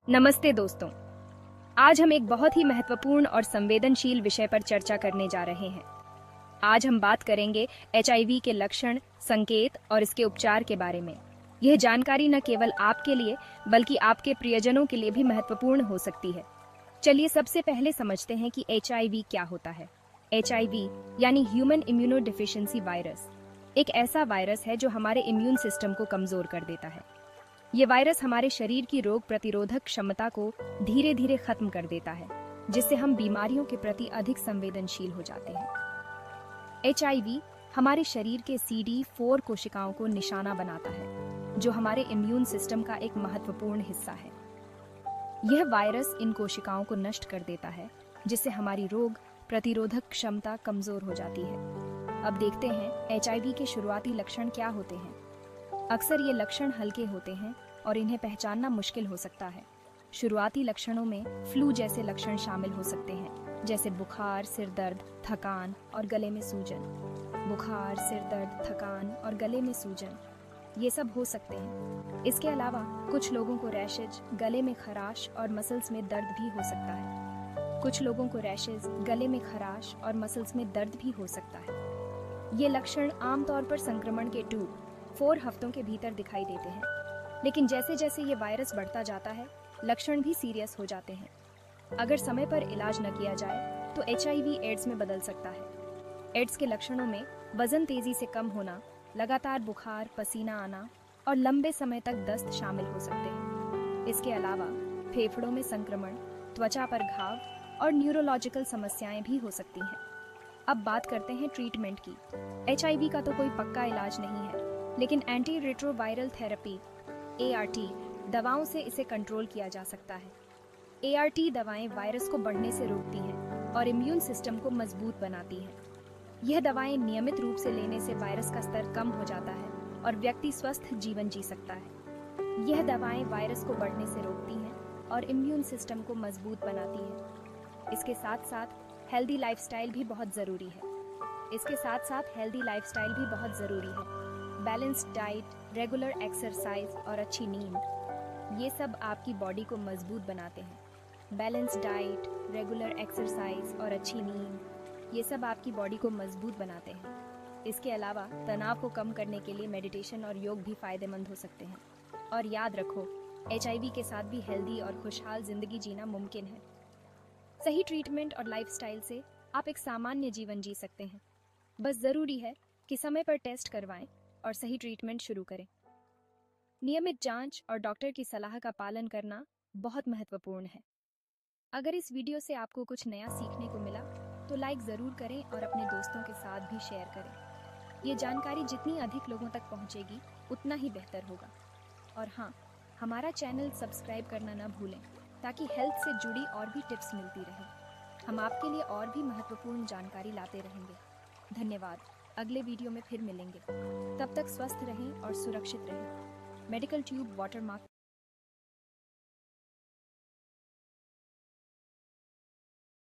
नमस्ते दोस्तों। आज हम एक बहुत ही महत्वपूर्ण और संवेदनशील विषय पर चर्चा करने जा रहे हैं। आज हम बात करेंगे एचआईवी के लक्षण, संकेत और इसके उपचार के बारे में। यह जानकारी न केवल आपके लिए बल्कि आपके प्रियजनों के लिए भी महत्वपूर्ण हो सकती है। चलिए सबसे पहले समझते हैं कि एचआईवी क्या होता है। एचआईवी यानी ह्यूमन इम्यूनो डिफिशियंसी वायरस एक ऐसा वायरस है जो हमारे इम्यून सिस्टम को कमजोर कर देता है। ये वायरस हमारे शरीर की रोग प्रतिरोधक क्षमता को धीरे धीरे खत्म कर देता है, जिससे हम बीमारियों के प्रति अधिक संवेदनशील हो जाते हैं। एचआईवी हमारे शरीर के CD4 कोशिकाओं को निशाना बनाता है, जो हमारे इम्यून सिस्टम का एक महत्वपूर्ण हिस्सा है। यह वायरस इन कोशिकाओं को नष्ट कर देता है, जिससे हमारी रोग प्रतिरोधक क्षमता कमजोर हो जाती है। अब देखते हैं एचआईवी के शुरुआती लक्षण क्या होते हैं। अक्सर ये लक्षण हल्के होते हैं और इन्हें पहचानना मुश्किल हो सकता है। शुरुआती लक्षणों में फ्लू जैसे लक्षण शामिल हो सकते हैं, जैसे बुखार, सिर दर्द, थकान और गले में सूजन। बुखार, सिर दर्द, थकान और गले में सूजन ये सब हो सकते हैं। इसके अलावा कुछ लोगों को रैशेज, गले में खराश और मसल्स में दर्द भी हो सकता है। कुछ लोगों को रैशेज, गले में खराश और मसल्स में दर्द भी हो सकता है। ये लक्षण आमतौर पर संक्रमण के 4 हफ्तों के भीतर दिखाई देते हैं, लेकिन जैसे जैसे ये वायरस बढ़ता जाता है, लक्षण भी सीरियस हो जाते हैं। अगर समय पर इलाज न किया जाए तो एचआईवी एड्स में बदल सकता है। एड्स के लक्षणों में वजन तेजी से कम होना, लगातार बुखार, पसीना आना और लंबे समय तक दस्त शामिल हो सकते हैं। इसके अलावा फेफड़ों में संक्रमण, त्वचा पर घाव और न्यूरोलॉजिकल समस्याएं भी हो सकती हैं। अब बात करते हैं ट्रीटमेंट की। एचआईवी का तो कोई पक्का इलाज नहीं है, लेकिन एंटी रेट्रोवायरल थेरेपी ART दवाओं से इसे कंट्रोल किया जा सकता है। ART दवाएं वायरस को बढ़ने से रोकती हैं और इम्यून सिस्टम को मजबूत बनाती हैं। यह दवाएं नियमित रूप से लेने से वायरस का स्तर कम हो जाता है और व्यक्ति स्वस्थ जीवन जी सकता है। यह दवाएं वायरस को बढ़ने से रोकती हैं और इम्यून सिस्टम को मजबूत बनाती हैं। इसके साथ साथ हेल्दी लाइफस्टाइल भी बहुत ज़रूरी है। बैलेंस्ड डाइट, रेगुलर एक्सरसाइज और अच्छी नींद ये सब आपकी बॉडी को मजबूत बनाते हैं। बैलेंस्ड डाइट, रेगुलर एक्सरसाइज और अच्छी नींद ये सब आपकी बॉडी को मजबूत बनाते हैं। इसके अलावा तनाव को कम करने के लिए मेडिटेशन और योग भी फायदेमंद हो सकते हैं। और याद रखो, एचआईवी के साथ भी हेल्दी और खुशहाल जिंदगी जीना मुमकिन है। सही ट्रीटमेंट और लाइफस्टाइल से आप एक सामान्य जीवन जी सकते हैं। बस जरूरी है कि समय पर टेस्ट करवाएं और सही ट्रीटमेंट शुरू करें। नियमित जांच और डॉक्टर की सलाह का पालन करना बहुत महत्वपूर्ण है। अगर इस वीडियो से आपको कुछ नया सीखने को मिला तो लाइक ज़रूर करें और अपने दोस्तों के साथ भी शेयर करें। ये जानकारी जितनी अधिक लोगों तक पहुंचेगी, उतना ही बेहतर होगा। और हाँ, हमारा चैनल सब्सक्राइब करना न भूलें, ताकि हेल्थ से जुड़ी और भी टिप्स मिलती रहे। हम आपके लिए और भी महत्वपूर्ण जानकारी लाते रहेंगे। धन्यवाद। अगले वीडियो में फिर मिलेंगे। तब तक स्वस्थ रहें और सुरक्षित रहें। Medical tube watermark